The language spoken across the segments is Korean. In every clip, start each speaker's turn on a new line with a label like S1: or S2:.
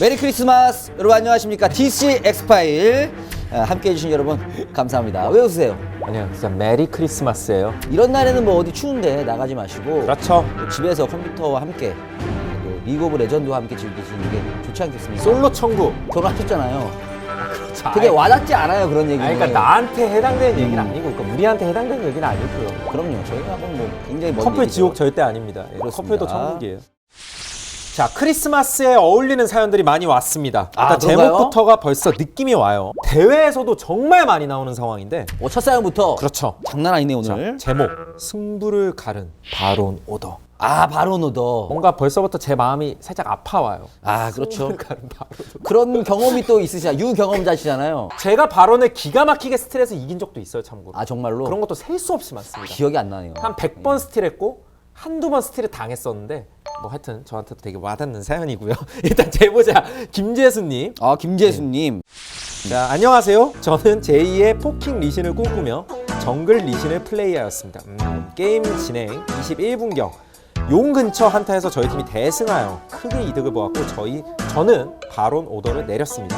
S1: 메리 크리스마스. 여러분 안녕하십니까. DC 엑스파일 함께해 주신 여러분 감사합니다. 왜 웃으세요?
S2: 아니요, 진짜 메리 크리스마스예요.
S1: 이런 날에는 뭐 어디 추운데 나가지 마시고
S2: 그렇죠.
S1: 집에서 컴퓨터와 함께 또 리그 오브 레전드와 함께 즐기시는 게 좋지 않겠습니까?
S2: 솔로 천국.
S1: 결혼하셨잖아요.
S2: 그렇죠.
S1: 되게 와닿지 않아요 그런 얘기는.
S2: 아니, 그러니까 나한테 해당되는 얘기는 아니고, 그러니까 우리한테 해당되는 얘기는 아니고요.
S1: 그럼요. 저희하고는 뭐 굉장히 먼
S2: 커플
S1: 얘기죠.
S2: 지옥 절대 아닙니다. 예,
S1: 그렇습니다.
S2: 커플도 천국이에요. 자, 크리스마스에 어울리는 사연들이 많이 왔습니다.
S1: 아,
S2: 일단
S1: 그런가요?
S2: 제목부터가 벌써 느낌이 와요. 대회에서도 정말 많이 나오는 상황인데.
S1: 첫 사연부터
S2: 그렇죠.
S1: 장난 아니네
S2: 자,
S1: 오늘.
S2: 제목 승부를 가른 바론 오더.
S1: 아 바론 오더.
S2: 뭔가 벌써부터 제 마음이 살짝 아파와요.
S1: 아 그렇죠.
S2: 승부를 가른 바론 오더.
S1: 그런 경험이 또 있으시잖아요. 유경험자시잖아요.
S2: 제가 바론을 기가 막히게 스틸해서 이긴 적도 있어요, 참고로.
S1: 아 정말로?
S2: 그런 것도 셀 수 없이 많습니다.
S1: 기억이 안 나네요.
S2: 한 100번 스틸했고 한두 번 스틸을 당했었는데, 뭐 하여튼 저한테도 되게 와닿는 사연이고요. 일단 제보자 김재수님.
S1: 아 김재수님.
S2: 자, 안녕하세요. 저는 제2의 포킹 리신을 꿈꾸며 정글 리신을 플레이하였습니다. 게임 진행 21분경 용 근처 한타에서 저희 팀이 대승하여 크게 이득을 보았고 저는 바론 오더를 내렸습니다.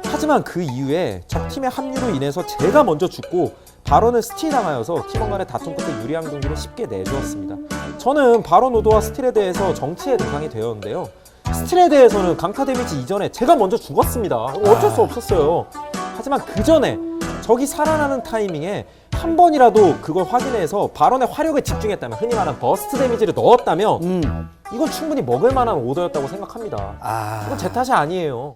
S2: 하지만 그 이후에 적팀의 합류로 인해서 제가 먼저 죽고 바론을 스틸당하여서 팀원 간의 다툼 끝에 유리한 경기를 쉽게 내주었습니다. 저는 바론 오더와 스틸에 대해서 정치의 대상이 되었는데요. 스틸에 대해서는 강타 데미지 이전에 제가 먼저 죽었습니다. 어쩔 수 없었어요. 하지만 그 전에 적이 살아나는 타이밍에 한 번이라도 그걸 확인해서 바론의 화력을 집중했다면, 흔히 말하는 버스트 데미지를 넣었다면 이건 충분히 먹을 만한 오더였다고 생각합니다.
S1: 아
S2: 이건 제 탓이 아니에요.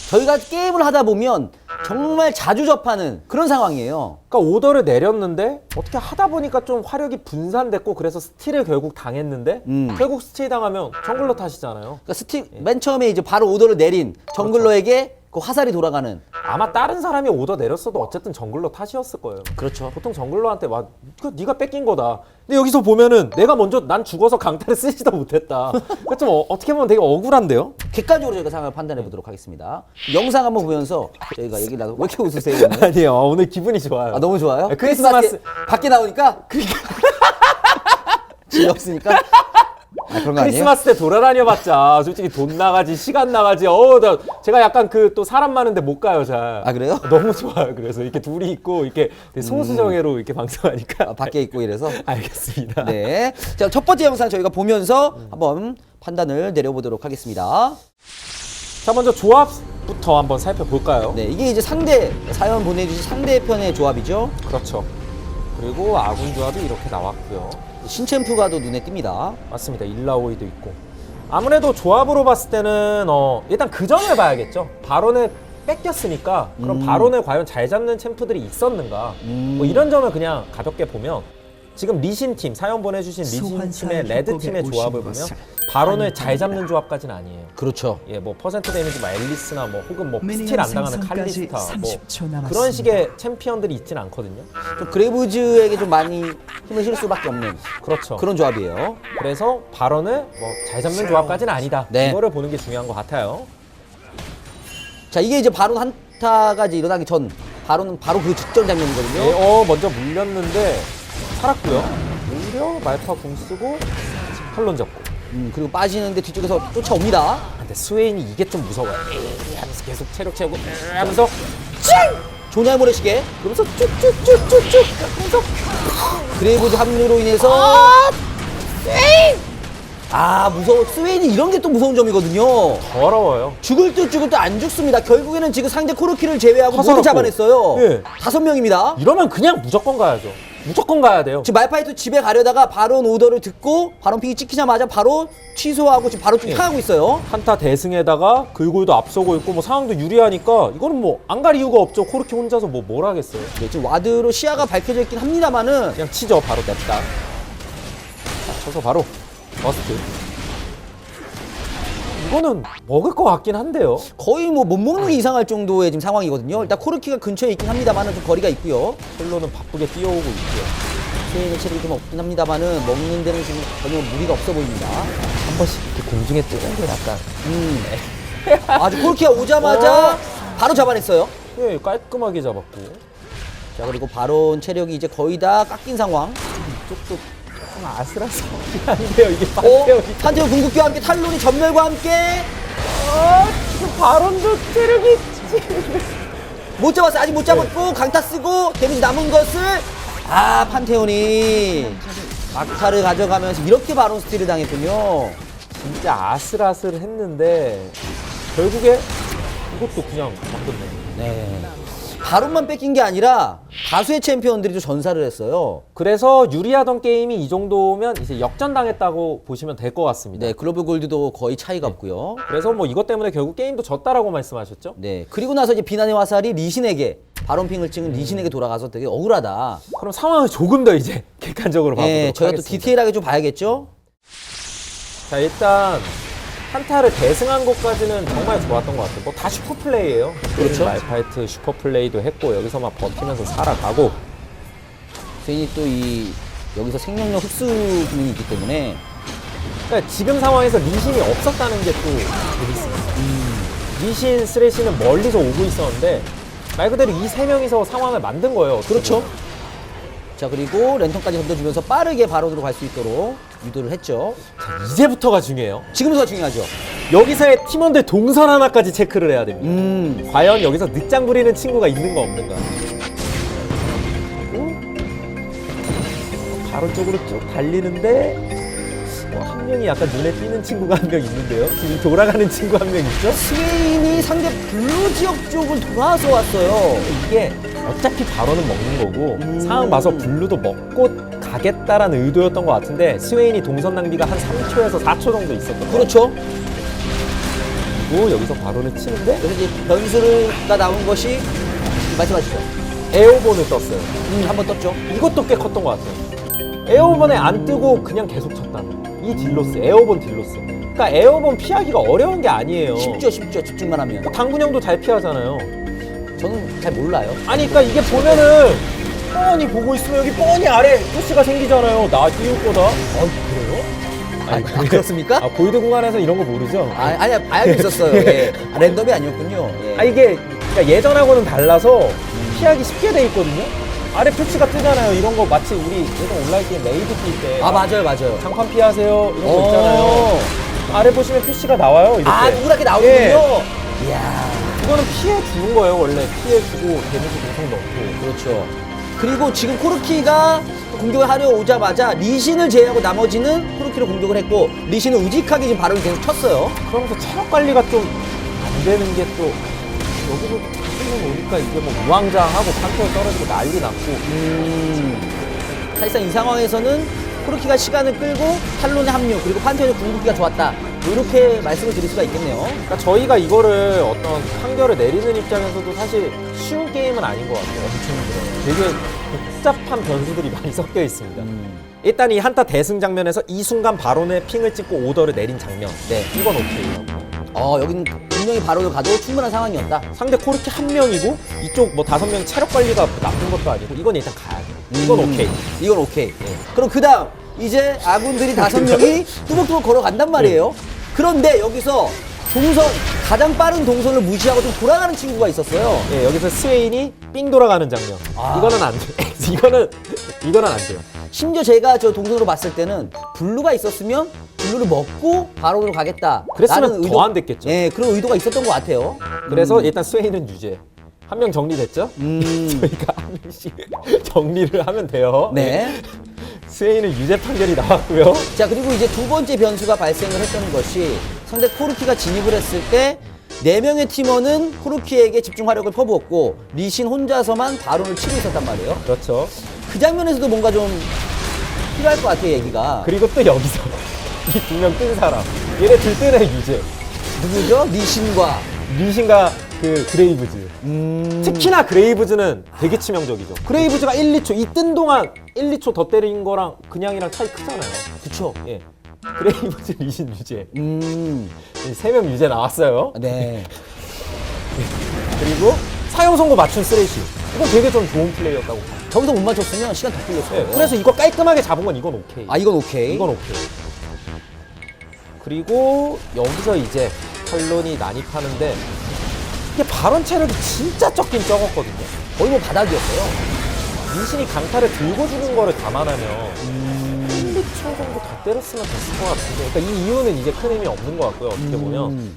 S1: 저희가 게임을 하다 보면 정말 자주 접하는 그런 상황이에요.
S2: 그러니까 오더를 내렸는데 어떻게 하다 보니까 좀 화력이 분산됐고, 그래서 스틸을 결국 당했는데 결국 스틸 당하면 정글러 탓이잖아요.
S1: 그러니까 맨 처음에 이제 바로 오더를 내린 정글러에게 그 화살이 돌아가는.
S2: 아마 다른 사람이 오더 내렸어도 어쨌든 정글러 탓이었을 거예요.
S1: 그렇죠.
S2: 보통 정글러한테 막 이거 네가 뺏긴 거다. 근데 여기서 보면은 내가 먼저 난 죽어서 강타를 쓰지도 못했다. 그러니까 좀 어떻게 보면 되게 억울한데요.
S1: 객관적으로 저희가 상황을 판단해 보도록 하겠습니다. 영상 한번 보면서 저희가 얘기를 나누고. 왜 이렇게 웃으세요 오늘?
S2: 아니에요. 오늘 기분이 좋아요.
S1: 아 너무 좋아요?
S2: 네,
S1: 크리스마스 밖에 나오니까 지없으니까. 아, 그런 거 아니에요?
S2: 크리스마스 때 돌아다녀봤자 솔직히 돈 나가지, 시간 나가지. 제가 약간 그 또 사람 많은데 못 가요 잘.
S1: 아 그래요?
S2: 너무 좋아요. 그래서 이렇게 둘이 있고 이렇게 되게 소수정예로 이렇게 방송하니까.
S1: 아, 밖에 있고 이래서.
S2: 알겠습니다.
S1: 네. 자, 첫 번째 영상 저희가 보면서 한번 판단을 내려보도록 하겠습니다.
S2: 자, 먼저 조합부터 한번 살펴볼까요?
S1: 네, 이게 이제 사연 보내주신 상대편의 조합이죠.
S2: 그렇죠. 그리고 아군 조합이 이렇게 나왔고요.
S1: 신챔프가도 눈에 띕니다.
S2: 맞습니다. 일라오이도 있고. 아무래도 조합으로 봤을 때는 일단 그 점을 봐야겠죠. 바론을 뺏겼으니까 그럼 바론을 과연 잘 잡는 챔프들이 있었는가, 뭐 이런 점을 그냥 가볍게 보면, 지금 리신팀, 사연 보내주신 리신팀의 레드팀의 조합을 보면 바론을 잘 잡는 조합까지는 아니에요.
S1: 그렇죠.
S2: 예, 뭐 퍼센트 데미지, 뭐 앨리스나 뭐 혹은 뭐 스틸 안 당하는 칼리스타, 뭐
S3: 30초 남았습니다.
S2: 그런 식의 챔피언들이 있진 않거든요.
S1: 좀 그레이브즈에게 좀 많이 힘을 실을 수밖에 없는
S2: 그렇죠.
S1: 그런 조합이에요.
S2: 그래서 바론을 뭐 잘 잡는 조합까지는 아니다.
S1: 네.
S2: 이거를 보는 게 중요한 것 같아요.
S1: 자, 이게 이제 바론 한타가 이제 일어나기 전 바론은 바로 그 직전 장면이거든요.
S2: 네, 먼저 물렸는데 살았고요. 오히려 말파 궁 쓰고 탈론 잡고.
S1: 그리고 빠지는데 뒤쪽에서 쫓아옵니다.
S2: 근데 스웨인이 이게 좀 무서워요. 하면서 계속 체력 채우고 하면서
S1: 조냐 모래시계. 그러면서 쭉쭉쭉쭉쭉 하면서 그레이브즈 합류로 인해서 무서워. 스웨인이 이런 게 또 무서운 점이거든요.
S2: 더러워요.
S1: 죽을 듯 안 죽습니다. 결국에는 지금 상대 코르키를 제외하고 모두
S2: 화살없고.
S1: 잡아냈어요.
S2: 예.
S1: 5명입니다.
S2: 이러면 그냥 무조건 가야죠. 무조건 가야 돼요.
S1: 지금 말파이트 집에 가려다가 바론 오더를 듣고 바론 픽이 찍히자마자 바로 취소하고 지금 바로 쭉
S2: 예.
S1: 향하고 있어요.
S2: 한타 대승에다가 글골도 앞서고 있고 뭐 상황도 유리하니까 이거는 뭐 안 갈 이유가 없죠. 코르키 혼자서 뭘 하겠어요.
S1: 네, 지금 와드로 시야가 밝혀져 있긴 합니다만은
S2: 그냥 치죠. 바로 냅다. 자, 쳐서 바로 버스트. 이거는 먹을 것 같긴 한데요.
S1: 거의 뭐 못 먹는 게 이상할 정도의 지금 상황이거든요. 일단 코르키가 근처에 있긴 합니다만은 좀 거리가 있고요.
S2: 첼로는 바쁘게 뛰어오고 있고요.
S1: 스웨인의 체력이 좀 없긴 합니다만은 먹는 데는 지금 전혀 무리가 없어 보입니다.
S2: 한 번씩 이렇게 공중에 뜨는 게 약간
S1: 아주 코르키가 오자마자 바로 잡아냈어요.
S2: 예, 깔끔하게 잡았고.
S1: 자, 그리고 바론 체력이 이제 거의 다 깎인 상황.
S2: 이쪽도 조금 아슬아슬한데요. 이게 판테온이.
S1: 판테온 궁극기와 함께 탈론이 전멸과 함께
S2: 지금 바론도 체력이
S1: 못 잡았어. 아직 못 잡았고 강타 쓰고 데미지 남은 것을 판테온이 막타를 가져가면서 이렇게 바론 스틸을 당했군요.
S2: 진짜 아슬아슬했는데 결국에 이것도 그냥 바꿨네.
S1: 네. 바론만 뺏긴 게 아니라 다수의 챔피언들이 좀 전사를 했어요.
S2: 그래서 유리하던 게임이 이 정도면 이제 역전당했다고 보시면 될 것 같습니다.
S1: 네, 글로벌 골드도 거의 차이가 없고요.
S2: 그래서 뭐 이것 때문에 결국 게임도 졌다라고 말씀하셨죠?
S1: 네, 그리고 나서 이제 비난의 화살이 리신에게 바론 핑을 찍은 리신에게 돌아가서 되게 억울하다.
S2: 그럼 상황을 조금 더 이제 객관적으로 봐보도록
S1: 네, 저희가 또
S2: 하겠습니다.
S1: 디테일하게 좀 봐야겠죠.
S2: 자, 일단 한타를 대승한 것까지는 정말 좋았던 것 같아요. 뭐 다 슈퍼플레이예요.
S1: 그렇죠.
S2: 말파이트 슈퍼플레이도 했고 여기서 막 버티면서 살아가고.
S1: 스웨인이 또 여기서 생명력 흡수 기능이 있기 때문에
S2: 그러니까 지금 상황에서 리신이 없었다는 게 또 재밌습니다. 리신, 쓰레쉬는 멀리서 오고 있었는데 말 그대로 이 세 명이서 상황을 만든 거예요.
S1: 그렇죠. 자, 그리고 랜턴까지 던져주면서 빠르게 바론으로 갈 수 있도록 유도를 했죠.
S2: 자, 이제부터가 중요해요.
S1: 지금부터가 중요하죠.
S2: 여기서의 팀원들 동선 하나까지 체크를 해야 됩니다. 과연 여기서 늦장 부리는 친구가 있는가 없는가. 그리고 바로 쪽으로 쭉 달리는데 한 명이 약간 눈에 띄는 친구가 한 명 있는데요. 지금 돌아가는 친구 한 명 있죠?
S1: 스웨인이 상대 블루 지역 쪽을 돌아서 왔어요.
S2: 이게 어차피 바로는 먹는 거고 상황 봐서 블루도 먹고 가겠다라는 의도였던 것 같은데 스웨인이 동선 낭비가 한 3초에서 4초 정도 있었던 거예요.
S1: 그렇죠.
S2: 그리고 여기서 바로는 치는데
S1: 그래서 이제 변수가 나온 것이 말씀하시죠.
S2: 에어본을 떴어요.
S1: 한번 떴죠.
S2: 이것도 꽤 컸던 것 같아요. 에어본에 안 뜨고 그냥 계속 쳤다는 이 딜로스, 에어본 딜로스. 그러니까 에어본 피하기가 어려운 게 아니에요.
S1: 쉽죠. 집중만 하면.
S2: 당군 형도 잘 피하잖아요.
S1: 저는 잘 몰라요.
S2: 아니 그러니까 이게 보면은 뻔히 보고 있으면 여기 뻔히 아래 토스가 생기잖아요. 나 띄울 거다. 그래요? 아니,
S1: 그렇습니까?
S2: 보이드 공간에서 이런 거 모르죠?
S1: 아니, 알고 있었어요. 예. 랜덤이 아니었군요. 예.
S2: 이게 그러니까 예전하고는 달라서 피하기 쉽게 돼 있거든요. 아래 표치가 뜨잖아요. 이런 거 마치 우리 예전 온라인 게임 레이드 뛸 때
S1: 맞아요.
S2: 장판 피하세요 이런 거 있잖아요. 아래 보시면 표시가 나와요. 이렇게.
S1: 누렇게 나오군요.
S2: 예.
S1: 이야.
S2: 이거는 피해 주는 거예요. 원래 피해 주고 데미지 동성 넣고.
S1: 그렇죠. 그리고 지금 코르키가 공격을 하려 오자마자 리신을 제외하고 나머지는 코르키로 공격을 했고 리신은 우직하게 지금 발을 계속 쳤어요.
S2: 그러면서 체력 관리가 좀 안 되는 게 또 여기서 지금 오니까 이게 뭐 무왕장하고 판테온 떨어지고 난리 났고.
S1: 사실상 이 상황에서는 코르키가 시간을 끌고 탈론의 합류 그리고 판테온의 궁극기가 좋았다. 이렇게 말씀을 드릴 수가 있겠네요.
S2: 그러니까 저희가 이거를 어떤 판결을 내리는 입장에서도 사실 쉬운 게임은 아닌 것 같아요. 되게 복잡한 변수들이 많이 섞여 있습니다. 일단 이 한타 대승 장면에서 이 순간 바론의 핑을 찍고 오더를 내린 장면.
S1: 네.
S2: 이건 오케이라고.
S1: 여기는 분명히 바로를 가도 충분한 상황이었다.
S2: 상대 코르키 한 명이고 이쪽 뭐 5명 체력 관리가 나쁜 것도 아니고 이건 일단 가야 돼. 이건 오케이.
S1: 이건 오케이. 그럼 그 다음 이제 아군들이 5명이 뚜벅뚜벅 걸어간단 말이에요. 그런데 여기서 동선 가장 빠른 동선을 무시하고 좀 돌아가는 친구가 있었어요.
S2: 예, 여기서 스웨인이 삥 돌아가는 장면. 이거는 안 돼. 이거는 안 돼요.
S1: 심지어 제가 저 동선으로 봤을 때는 블루가 있었으면 블루를 먹고 바로로 가겠다.
S2: 그랬으면 더 안 됐겠죠.
S1: 예, 그런 의도가 있었던 것 같아요.
S2: 그래서 일단 스웨인은 유죄. 한 명 정리됐죠? 저희가 한 명씩 정리를 하면 돼요.
S1: 네.
S2: 스웨인은 유죄 판결이 나왔고요.
S1: 자, 그리고 이제 두 번째 변수가 발생을 했던 것이 상대 코르키가 진입을 했을 때 4명의 팀원은 코르키에게 집중 화력을 퍼부었고 리신 혼자서만 바론을 치고 있었단 말이에요.
S2: 그렇죠.
S1: 그 장면에서도 뭔가 좀 필요할 것 같아요, 얘기가.
S2: 그리고 또 여기서 이 2명 뜬 사람. 얘네 들뜬의 유죄.
S1: 누구죠? 리신과
S2: 리신과 그 그레이브즈. 특히나 그레이브즈는 되게 치명적이죠. 그레이브즈가 1, 2초 이 뜬 동안 1, 2초 더 때린 거랑 그냥이랑 차이 크잖아요.
S1: 그쵸.
S2: 예. 그레이브즈 리신 유죄.
S1: 음.
S2: 3명 유죄 나왔어요.
S1: 네.
S2: 그리고 사용 선고 맞춘 쓰레쉬. 이건 되게 좀 좋은 플레이였다고 봐요.
S1: 저기서 못 맞췄으면 시간 더 끌렸어요.
S2: 네, 그래서 이거 깔끔하게 잡은 건 이건 오케이.
S1: 이건 오케이.
S2: 이건 오케이. 그리고 여기서 이제 탈론이 난입하는데 이게 발언 체력이 진짜 적긴 적었거든요.
S1: 거의 뭐 바닥이었어요.
S2: 민신이 강타를 들고 주는 거를 감안하면 1, 2초 정도 더 때렸으면 됐을 것 같은데 그러니까 이 이유는 이제 큰 의미 없는 것 같고요. 어떻게 보면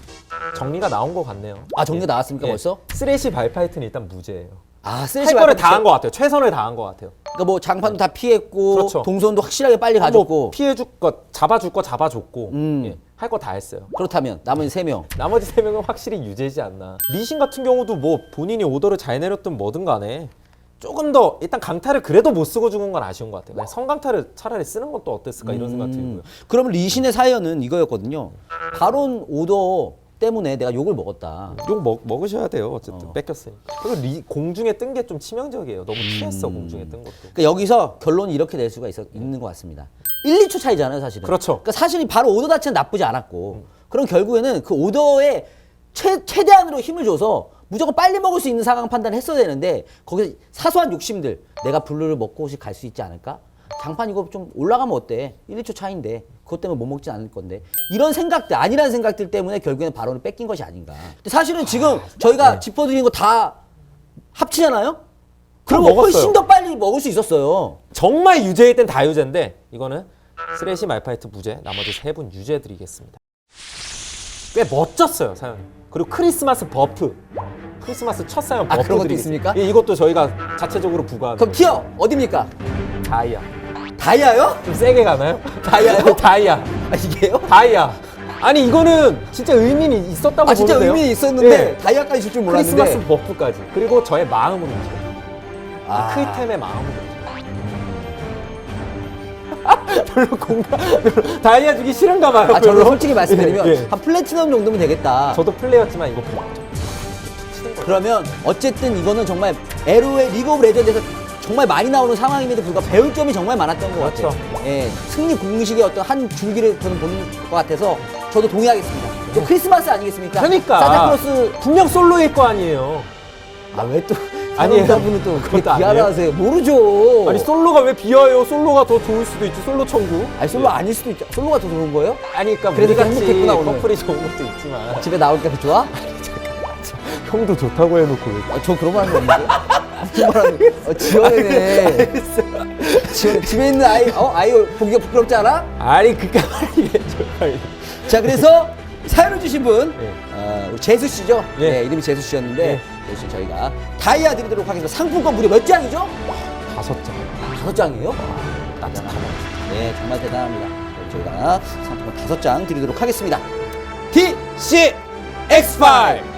S2: 정리가 나온 것 같네요.
S1: 아, 정리가 나왔습니까,
S2: 예.
S1: 벌써?
S2: 쓰레쉬 발파이트는 일단 무죄예요.
S1: 아,
S2: 할
S1: 쓰레쉬
S2: 거를
S1: 말고
S2: 다 한 것 같아요. 최선을 다한 것 같아요.
S1: 그러니까 뭐 장판도 다 피했고
S2: 그렇죠.
S1: 동선도 확실하게 빨리
S2: 뭐
S1: 가졌고.
S2: 피해줄 것, 잡아줄 거 잡아줬고 예. 할 거 다 했어요.
S1: 그렇다면 나머지 3명.
S2: 나머지 3명은 확실히 유죄지 않나. 리신 같은 경우도 뭐 본인이 오더를 잘 내렸든 뭐든 간에 조금 더 일단 강타를 그래도 못 쓰고 죽은 건 아쉬운 것 같아요. 그냥 성강타를 차라리 쓰는 건 또 어땠을까 이런 생각 들고요.
S1: 그러면 리신의 사연은 이거였거든요. 바론 오더 때문에 내가 욕을 먹었다.
S2: 욕 먹으셔야 돼요. 어쨌든 뺏겼으니까. 그리고 공중에 뜬 게 좀 치명적이에요. 너무 피했어 공중에 뜬 것도.
S1: 그러니까 여기서 결론이 이렇게 될 수가 있는 것 같습니다. 1, 2초 차이잖아요, 사실은.
S2: 그렇죠.
S1: 그러니까 사실이 바로 오더 자체는 나쁘지 않았고, 그럼 결국에는 그 오더에 최대한으로 힘을 줘서 무조건 빨리 먹을 수 있는 상황 판단을 했어야 되는데, 거기서 사소한 욕심들, 내가 블루를 먹고 혹시 갈 수 있지 않을까? 장판 이거 좀 올라가면 어때? 1, 2초 차이인데 그것 때문에 못 먹진 않을 건데, 이런 생각들, 아니라는 생각들 때문에 결국에는 바론을 뺏긴 것이 아닌가. 근데 사실은 지금 저희가 짚어드린 거 다 합치잖아요? 그러면
S2: 먹었어요.
S1: 훨씬 더 빨리 먹을 수 있었어요.
S2: 정말 유죄일 땐 다 유죄인데 이거는 쓰레쉬 말파이트 무죄, 나머지 3분 유죄 드리겠습니다. 꽤 멋졌어요 사연이. 그리고 크리스마스 버프, 크리스마스 첫 사연 버프
S1: 그런 것도
S2: 드리겠습니다.
S1: 있습니까?
S2: 예, 이것도 저희가 자체적으로 부과하는
S1: 그럼 티어 어딥니까?
S2: 다이아.
S1: 다이아요?
S2: 좀 세게 가나요?
S1: 다이아요?
S2: 다이아.
S1: 아, 이게요?
S2: 다이아. 아니 이거는 진짜 의미는 있었다고
S1: 아, 진짜
S2: 보는데요?
S1: 의미 있었는데
S2: 예.
S1: 다이아까지 줄 줄 몰랐는데.
S2: 크리스마스 버프까지. 그리고 저의 마음으로 움직여요.
S1: 아.
S2: 크리템의 마음으로 움직여요. 별로 다이아 주기 싫은가 봐요.
S1: 아, 저는
S2: 별로.
S1: 솔직히 말씀드리면
S2: 예, 예.
S1: 한 플래티넘 정도면 되겠다.
S2: 저도 플레이였지만 이거
S1: 그러면 어쨌든 이거는 정말 에로의 리그 오브 레전드에서 정말 많이 나오는 상황임에도 불구하고 배울 점이 정말 많았던 것
S2: 그렇죠.
S1: 같아요. 예, 승리 공식의 어떤 한 줄기를 저는 보는 것 같아서 저도 동의하겠습니다. 또 크리스마스 아니겠습니까?
S2: 그러니까
S1: 산타클로스.
S2: 분명 솔로일 거 아니에요.
S1: 아, 왜 또
S2: 아니에요.
S1: 분은 또 그렇게
S2: 그것도
S1: 비하를
S2: 아니에요?
S1: 하세요? 모르죠.
S2: 아니 솔로가 왜 비어요? 솔로가 더 좋을 수도 있지. 솔로 천국.
S1: 아니, 솔로 아닐 수도 있죠. 솔로가 더 좋은 거예요?
S2: 아니 그러니까
S1: 그래도
S2: 우리같이
S1: 행복했구나, 오늘.
S2: 커플이 좋은 것도 있지만
S1: 집에 나올까 그 좋아?
S2: 형도 좋다고 해놓고 왜
S1: 아, 저 그런 말 하는 거 아닌데? 무슨 말 하는 거? 지원이네. 지원, 집에 있는 아이 보기가 부끄럽지 않아?
S2: 아니 그니까 빨리 해줘 빨리.
S1: 자, 그래서 사연을 주신 분,
S2: 예.
S1: 우리 재수 씨죠?
S2: 예.
S1: 네, 이름이 재수 씨였는데,
S2: 예.
S1: 재수 씨 저희가 다이아 드리도록 하겠습니다. 상품권 무려 몇 장이죠?
S2: 5장.
S1: 5장이에요?
S2: 따뜻하다.
S1: 네, 정말 대단합니다. 네, 저희가 상품권 5장 드리도록 하겠습니다. DC X5!